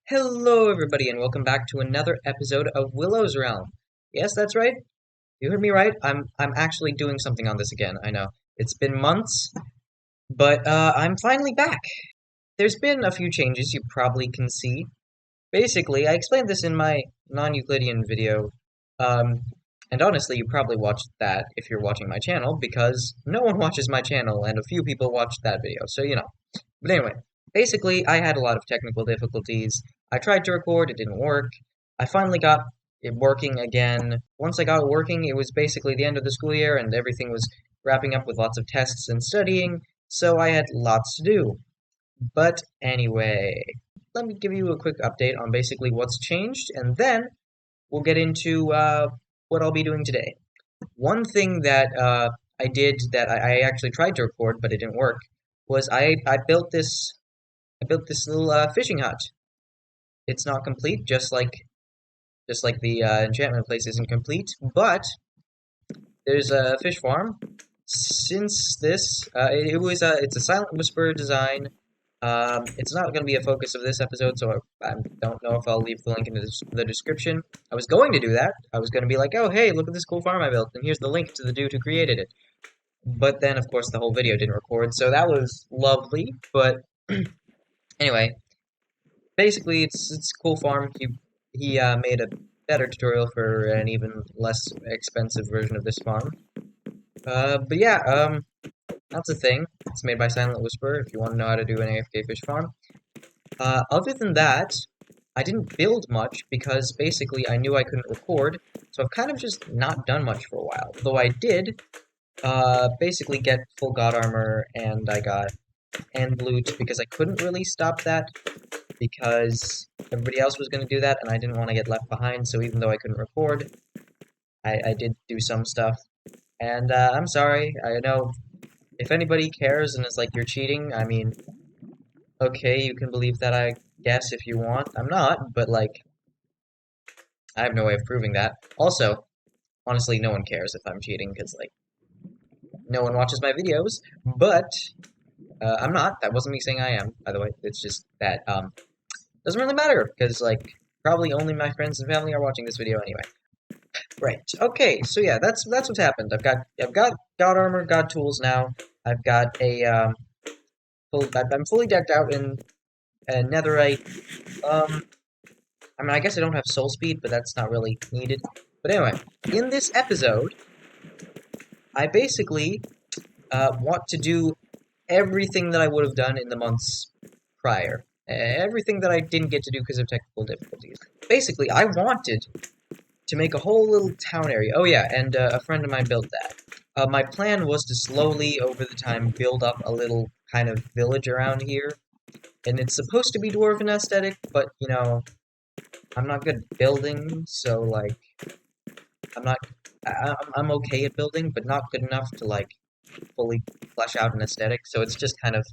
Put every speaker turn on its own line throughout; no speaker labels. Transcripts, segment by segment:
Hello, everybody, and welcome back to another episode of Willow's Realm. Yes, that's right. You heard me right. I'm actually doing something on this again. I know it's been months, but I'm finally back. There's been a few changes you probably can see. Basically, I explained this in my non-Euclidean video, um, and honestly, you probably watched that if you're watching my channel because no one watches my channel, and a few people watched that video. So you know. But anyway, basically, I had a lot of technical difficulties. I tried to record, it didn't work. I finally got it working again. Once I got it working, it was basically the end of the school year and everything was wrapping up with lots of tests and studying, so I had lots to do. But anyway, let me give you a quick update on basically what's changed, and then we'll get into what I'll be doing today. One thing that I did that I actually tried to record, but it didn't work, was I built this little fishing hut. It's not complete, just like the enchantment place isn't complete, but there's a fish farm. Since this, it's a Silent Whisper design. It's not going to be a focus of this episode, so I don't know if I'll leave the link in the description. I was going to do that. I was going to be like, oh, hey, look at this cool farm I built, and here's the link to the dude who created it. But then, of course, the whole video didn't record, so that was lovely. But anyway, basically, it's a cool farm. He made a better tutorial for an even less expensive version of this farm. But yeah, that's a thing. It's made by Silent Whisper. If you want to know how to do an AFK fish farm. Other than that, I didn't build much because basically I knew I couldn't record, so I've kind of just not done much for a while. Though I did basically get full god armor, and I got end loot because I couldn't really stop that because everybody else was going to do that, and I didn't want to get left behind, so even though I couldn't record, I did do some stuff. And I'm sorry, I know if anybody cares and is like, you're cheating, I mean, okay, you can believe that, I guess, if you want. I'm not, but like, I have no way of proving that. Also, honestly, no one cares if I'm cheating, because like, no one watches my videos, but I'm not. That wasn't me saying I am, by the way. It's just that, doesn't really matter, because, like, probably only my friends and family are watching this video anyway. Right. Okay, so yeah, that's what's happened. I've got god armor, god tools now. I've got I'm fully decked out in netherite. I mean, I guess I don't have soul speed, but that's not really needed. But anyway, in this episode, I basically want to do everything that I would have done in the months prior. Everything that I didn't get to do because of technical difficulties. Basically, I wanted to make a whole little town area. Oh yeah, and a friend of mine built that. My plan was to slowly, over the time, build up a little kind of village around here. And it's supposed to be dwarven aesthetic, but, you know, I'm not good at building, so, like, I'm okay at building, but not good enough to, like, fully flesh out an aesthetic, so it's just kind of,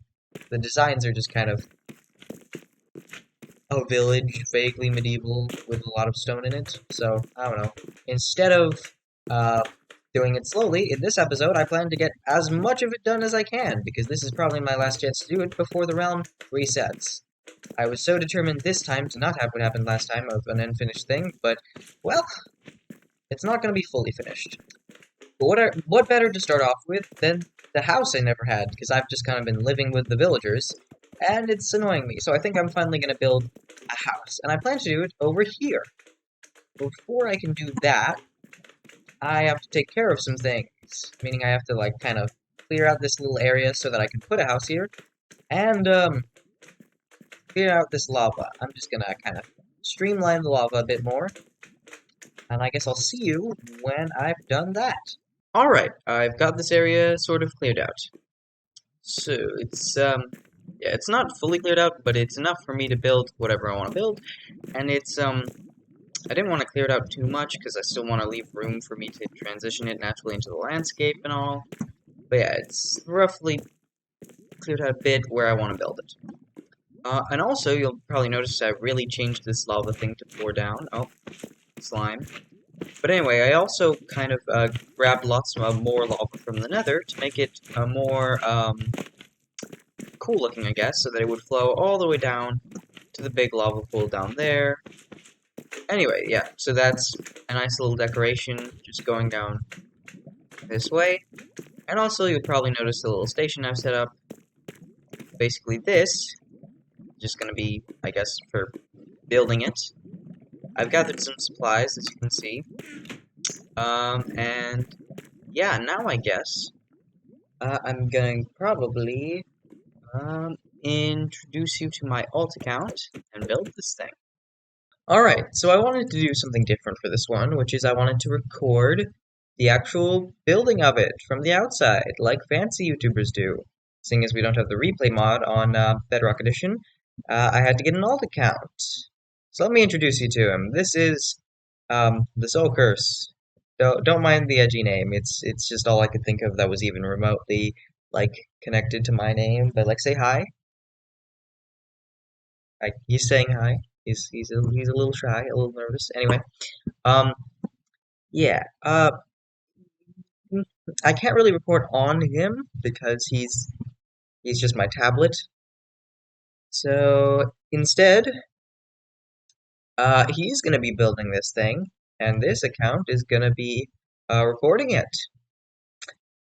the designs are just kind of a village, vaguely medieval, with a lot of stone in it, so, I don't know. Instead of, doing it slowly, in this episode, I plan to get as much of it done as I can, because this is probably my last chance to do it before the realm resets. I was so determined this time to not have what happened last time of an unfinished thing, but, well, it's not going to be fully finished. But what better to start off with than the house I never had, because I've just kind of been living with the villagers, and it's annoying me, so I think I'm finally going to build a house, and I plan to do it over here. Before I can do that, I have to take care of some things, meaning I have to, like, kind of clear out this little area so that I can put a house here, and, clear out this lava. I'm just gonna kind of streamline the lava a bit more, and I guess I'll see you when I've done that. Alright, I've got this area sort of cleared out. So, yeah, it's not fully cleared out, but it's enough for me to build whatever I want to build, and it's, I didn't want to clear it out too much, because I still want to leave room for me to transition it naturally into the landscape and all. But yeah, it's roughly cleared out a bit where I want to build it. And also, you'll probably notice I really changed this lava thing to pour down. Oh, slime. But anyway, I also kind of grabbed lots of more lava from the nether to make it more cool looking, I guess, so that it would flow all the way down to the big lava pool down there. Anyway, yeah, so that's a nice little decoration just going down this way. And also, you'll probably notice the little station I've set up. Basically, this is just going to be, I guess, for building it. I've gathered some supplies, as you can see. And yeah, now I guess I'm going to probably introduce you to my alt account and build this thing. Alright, so I wanted to do something different for this one, which is I wanted to record the actual building of it from the outside, like fancy YouTubers do. Seeing as we don't have the replay mod on Bedrock Edition, I had to get an alt account. So let me introduce you to him. This is the Soul Curse. Don't mind the edgy name. It's just all I could think of that was even remotely like connected to my name. But like, say hi. Like, he's saying hi. He's a little shy, a little nervous. Anyway, um, yeah. I can't really report on him because he's just my tablet. So instead, he's gonna be building this thing, and this account is gonna be recording it.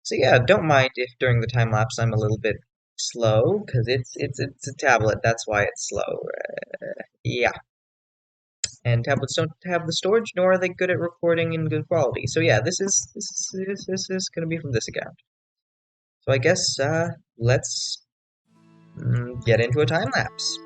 So yeah, don't mind if during the time lapse I'm a little bit slow, because it's a tablet. That's why it's slow. Yeah. And tablets don't have the storage, nor are they good at recording in good quality. So yeah, this is gonna be from this account. So I guess let's get into a time lapse.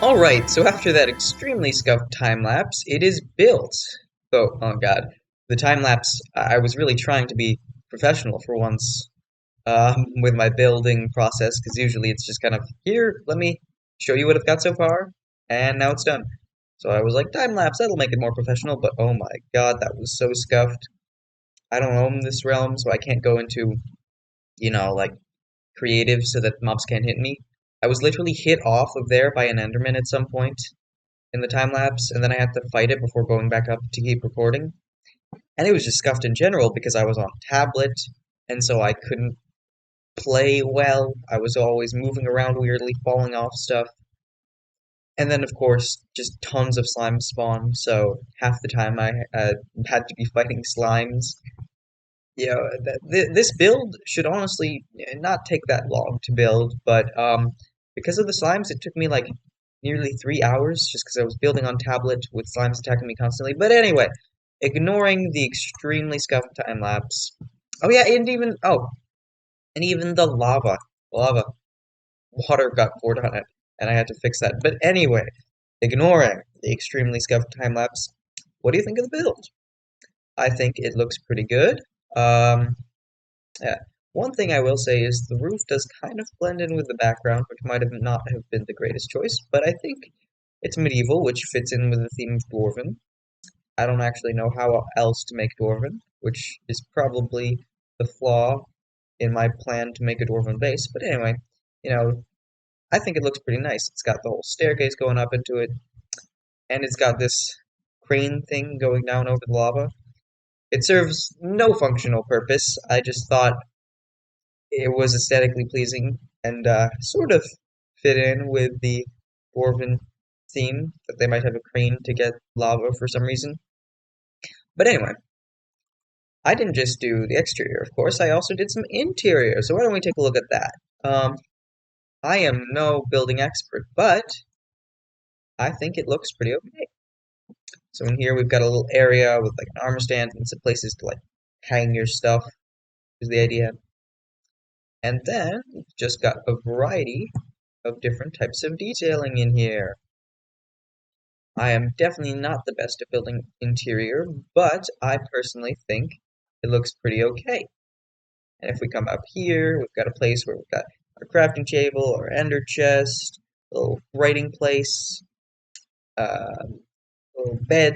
Alright, so after that extremely scuffed time-lapse, it is built. Oh god. The time-lapse, I was really trying to be professional for once with my building process, because usually it's just kind of, here, let me show you what I've got so far, and now it's done. So I was like, time-lapse, that'll make it more professional, but oh my god, that was so scuffed. I don't own this realm, so I can't go into, like, creative so that mobs can't hit me. I was literally hit off of there by an Enderman at some point in the time lapse, and then I had to fight it before going back up to keep recording. And it was just scuffed in general because I was on tablet, and so I couldn't play well. I was always moving around weirdly, falling off stuff. And then, of course, just tons of slime spawn, so half the time I had to be fighting slimes. Yeah, this build should honestly not take that long to build, but because of the slimes, it took me like nearly 3 hours just because I was building on tablet with slimes attacking me constantly. But anyway, ignoring the extremely scuffed time lapse. Oh yeah, and even the lava water got poured on it, and I had to fix that. But anyway, ignoring the extremely scuffed time lapse, what do you think of the build? I think it looks pretty good. Yeah. One thing I will say is the roof does kind of blend in with the background, which might have not have been the greatest choice, but I think it's medieval, which fits in with the theme of Dwarven. I don't actually know how else to make dwarven, which is probably the flaw in my plan to make a dwarven base. But anyway, you know, I think it looks pretty nice. It's got the whole staircase going up into it, and it's got this crane thing going down over the lava. It serves no functional purpose. I just thought it was aesthetically pleasing and sort of fit in with the dwarven theme that they might have a crane to get lava for some reason. But anyway, I didn't just do the exterior, of course. I also did some interior. So why don't we take a look at that? I am no building expert, but I think it looks pretty okay. So in here we've got a little area with like an armor stand and some places to like hang your stuff, is the idea. And then we've just got a variety of different types of detailing in here. I am definitely not the best at building interior, but I personally think it looks pretty okay. And if we come up here, we've got a place where we've got our crafting table, our ender chest, a little writing place, a little bed.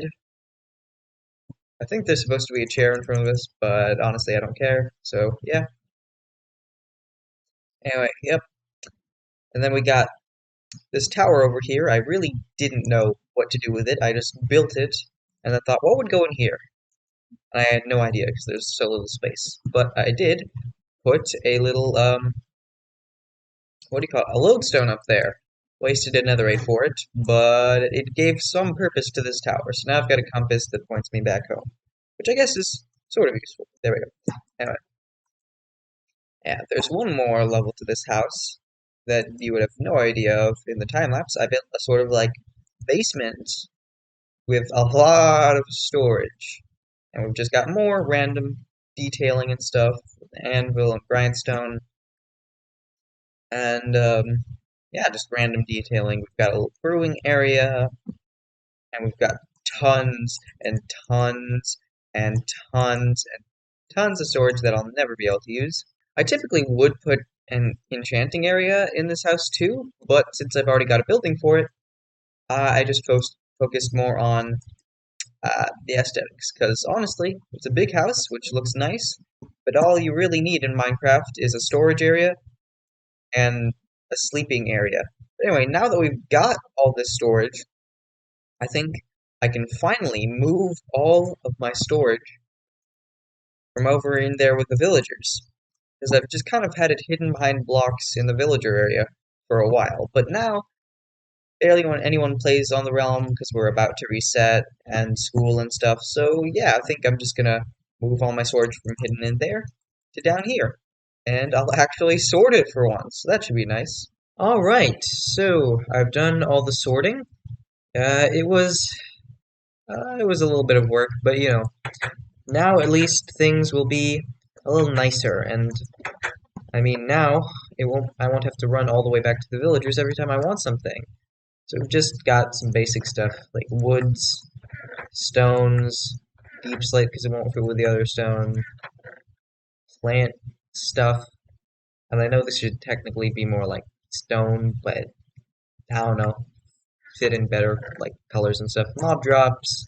I think there's supposed to be a chair in front of us, but honestly I don't care, so yeah. Anyway, yep. And then we got this tower over here. I really didn't know what to do with it. I just built it, and I thought, what would go in here? And I had no idea, because there's so little space. But I did put a little, what do you call it? A lodestone up there. Wasted a netherite for it, but it gave some purpose to this tower. So now I've got a compass that points me back home, which I guess is sort of useful. There we go. Anyway. Yeah, there's one more level to this house that you would have no idea of in the time lapse. I built a sort of like basement with a lot of storage. And we've just got more random detailing and stuff, with anvil and grindstone. And yeah, just random detailing. We've got a little brewing area, and we've got tons and tons and tons and tons of storage that I'll never be able to use. I typically would put an enchanting area in this house too, but since I've already got a building for it, I just focused more on the aesthetics, because honestly, it's a big house, which looks nice, but all you really need in Minecraft is a storage area and a sleeping area. But anyway, now that we've got all this storage, I think I can finally move all of my storage from over in there with the villagers. Because I've just kind of had it hidden behind blocks in the villager area for a while. But now, barely when anyone plays on the realm because we're about to reset and school and stuff. So yeah, I think I'm just gonna move all my storage from hidden in there to down here. And I'll actually sort it for once. So that should be nice. Alright, so I've done all the sorting. It was a little bit of work, but you know, now at least things will be a little nicer, and I mean now I won't have to run all the way back to the villagers every time I want something. So we've just got some basic stuff like woods, stones, deep slate because it won't fit with the other stone, plant stuff, and I know this should technically be more like stone, but I don't know, fit in better like colors and stuff. Mob drops,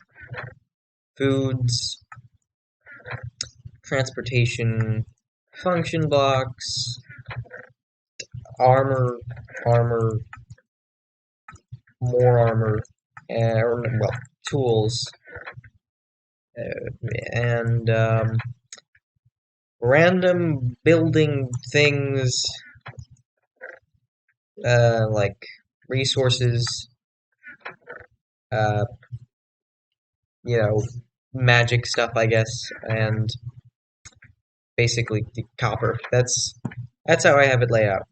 foods, transportation, function blocks, armor, more armor, and well, tools, and random building things, like resources, you know, magic stuff, I guess, and basically the copper. That's how I have it laid out.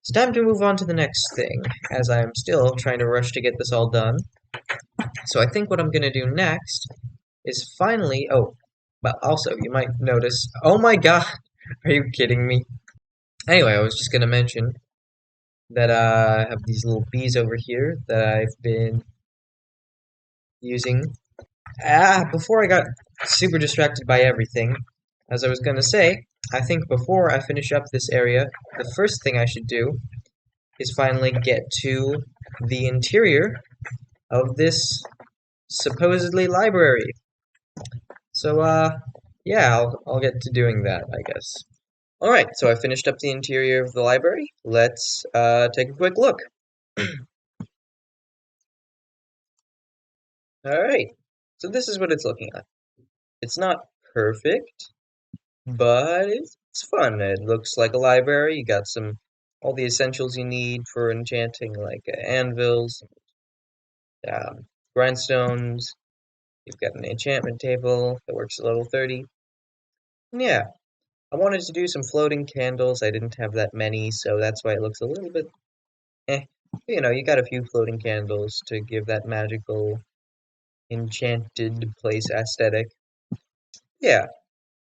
It's time to move on to the next thing, as I'm still trying to rush to get this all done. So I think what I'm gonna do next is finally. Oh, well, also you might notice. Oh my God, are you kidding me? Anyway, I was just gonna mention that I have these little bees over here that I've been using. Before I got super distracted by everything, as I was gonna say, I think before I finish up this area, the first thing I should do is finally get to the interior of this supposedly library. So, yeah, I'll get to doing that, I guess. Alright, so I finished up the interior of the library. Let's, take a quick look. Alright, so this is what it's looking like. It's not perfect, but it's fun. It looks like a library. You got all the essentials you need for enchanting, like anvils, um, grindstones. You've got an enchantment table that works at level 30. And yeah, I wanted to do some floating candles. I didn't have that many, so that's why it looks a little bit eh. You know, you got a few floating candles to give that magical, enchanted place aesthetic. Yeah,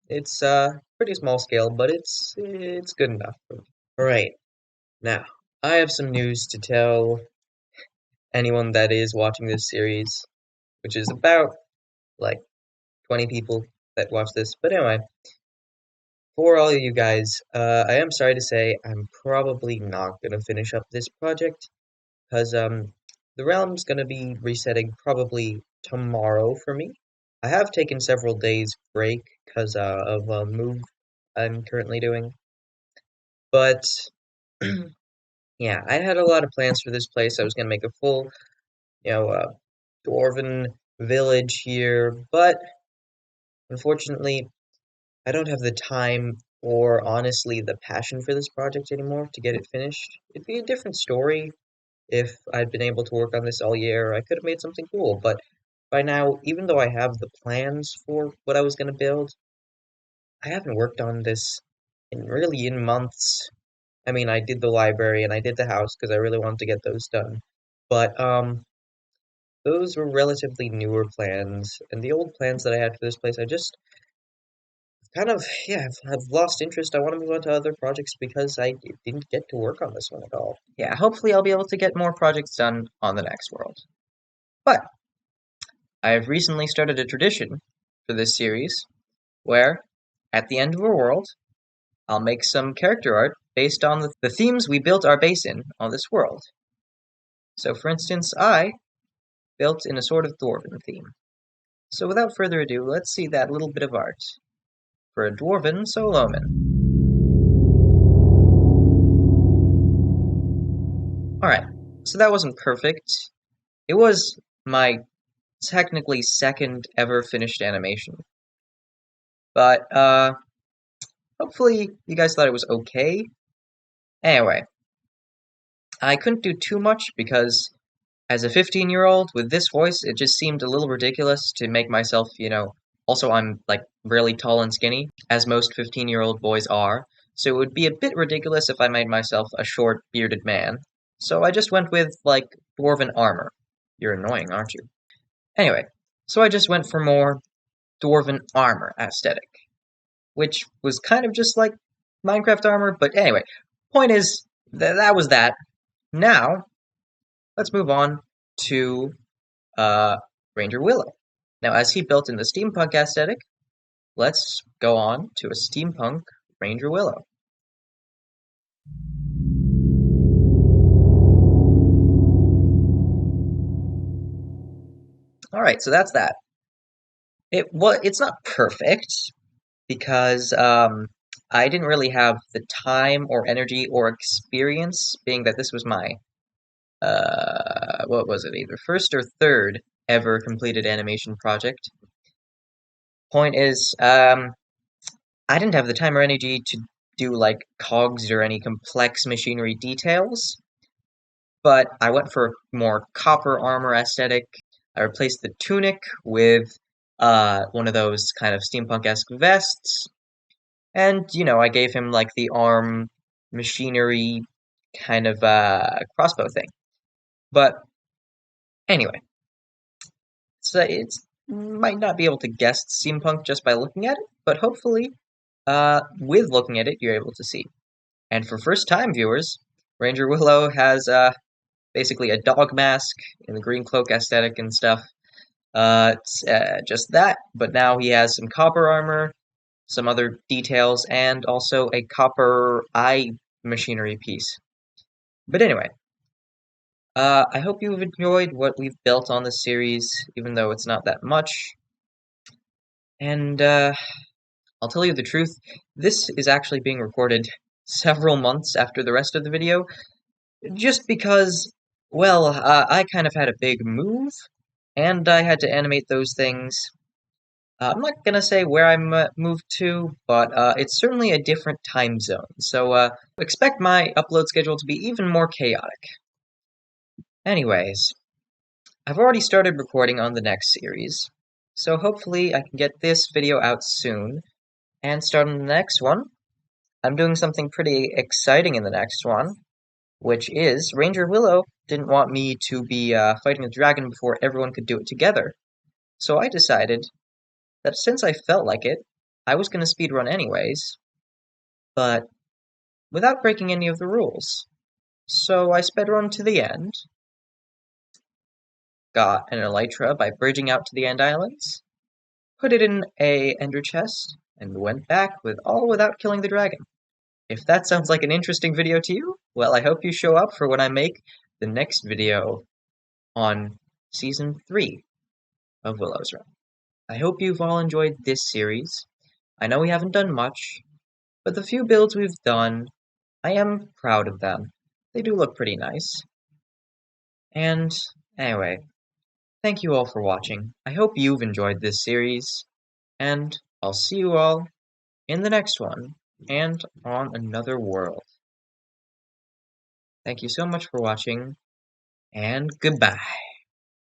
it's pretty small scale, but it's good enough. Alright, now I have some news to tell anyone that is watching this series, which is about like 20 people that watch this. But anyway, for all of you guys, I am sorry to say I'm probably not gonna finish up this project because the realm's gonna be resetting probably tomorrow for me. I have taken several days break because of a move I'm currently doing, but yeah, I had a lot of plans for this place. I was gonna make a full, dwarven village here, but unfortunately, I don't have the time or honestly the passion for this project anymore to get it finished. It'd be a different story if I'd been able to work on this all year. I could have made something cool, but by now, even though I have the plans for what I was going to build, I haven't worked on this in months. I mean, I did the library and I did the house because I really wanted to get those done. But those were relatively newer plans, and the old plans that I had for this place, I just kind of, yeah, I've lost interest. I want to move on to other projects because I didn't get to work on this one at all. Yeah, hopefully I'll be able to get more projects done on the next world. But I have recently started a tradition for this series where, at the end of a world, I'll make some character art based on the themes we built our base in on this world. So, for instance, I built in a sort of dwarven theme. So, without further ado, let's see that little bit of art for a dwarven soloman. Alright, so that wasn't perfect. It was my technically second ever finished animation. But, hopefully you guys thought it was okay. Anyway, I couldn't do too much because as a 15-year-old with this voice, it just seemed a little ridiculous to make myself, also I'm like really tall and skinny, as most 15-year-old boys are, so it would be a bit ridiculous if I made myself a short, bearded man. So I just went with, like, dwarven armor. You're annoying, aren't you? Anyway, so I just went for more dwarven armor aesthetic, which was kind of just like Minecraft armor, but anyway, point is, that was that. Now, let's move on to Ranger Willow. Now, as he built in the steampunk aesthetic, let's go on to a steampunk Ranger Willow. Alright, so that's that. It's not perfect, because I didn't really have the time or energy or experience, being that this was my what was it, either first or third ever completed animation project. Point is, I didn't have the time or energy to do like cogs or any complex machinery details, but I went for more copper armor aesthetic. I replaced the tunic with one of those kind of steampunk-esque vests, and I gave him like the arm machinery kind of crossbow thing. But anyway, so it's might not be able to guess steampunk just by looking at it, but hopefully, with looking at it, you're able to see. And for first-time viewers, Ranger Willow has basically a dog mask in the green cloak aesthetic and stuff. It's just that, but now he has some copper armor, some other details, and also a copper eye machinery piece. But anyway, I hope you've enjoyed what we've built on this series, even though it's not that much. And I'll tell you the truth, this is actually being recorded several months after the rest of the video, just because, well, I kind of had a big move, and I had to animate those things. I'm not gonna say where I'm moved to, but it's certainly a different time zone, so expect my upload schedule to be even more chaotic. Anyways, I've already started recording on the next series, so hopefully I can get this video out soon and start on the next one. I'm doing something pretty exciting in the next one, which is Ranger Willow didn't want me to be fighting a dragon before everyone could do it together. So I decided that since I felt like it, I was going to speedrun anyways, but without breaking any of the rules. So I sped run to the end, got an elytra by bridging out to the end islands, put it in a ender chest, and went back all without killing the dragon. If that sounds like an interesting video to you, well, I hope you show up for when I make the next video on Season 3 of Willow's Realm. I hope you've all enjoyed this series. I know we haven't done much, but the few builds we've done, I am proud of them. They do look pretty nice. And anyway, thank you all for watching. I hope you've enjoyed this series, and I'll see you all in the next one, and on another world. Thank you so much for watching, and goodbye.